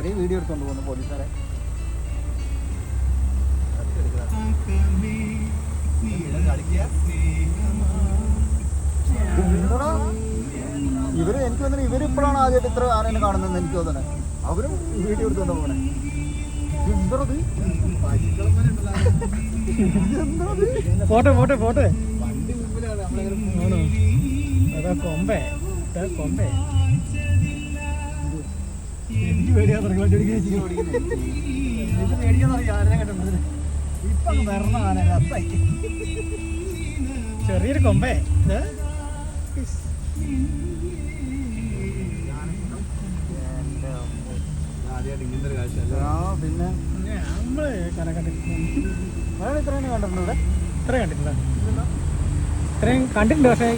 അവരെ വീഡിയോ എടുത്തോണ്ട് പോകുന്നു പോലീസുകാരെ. ഇവര് എനിക്ക് തോന്നുന്നു ഇവരിപ്പോഴാണ് ആദ്യമായിട്ട് ഇത്ര ആനേനെ കാണുന്നതെന്ന് എനിക്ക് തോന്നുന്നത്. അവരും വീഡിയോ എടുത്തോണ്ട് പോകണേ. എന്തത് ഫോട്ടോ ഫോട്ടോ ഫോട്ടോ വണ്ടി മുമ്പിലാണ്. അതാ കൊമ്പേ കൊമ്പേ എനിക്ക് പേടിയാൻ പേടിക്കാന്നറിയാം. ആനനെ കണ്ടിട്ടുണ്ട്. ഇപ്പൊ വരണ ആന രസായി. ചെറിയൊരു കൊമ്പേ. പിന്നെ നമ്മള് കണ്ടിട്ടുണ്ട്. ഇത്രയും കണ്ടിട്ടുണ്ട് ഇവിടെ. ഇത്രയും കണ്ടിട്ടില്ല. ഇത്രയും കണ്ടിട്ടുണ്ട്. പക്ഷേ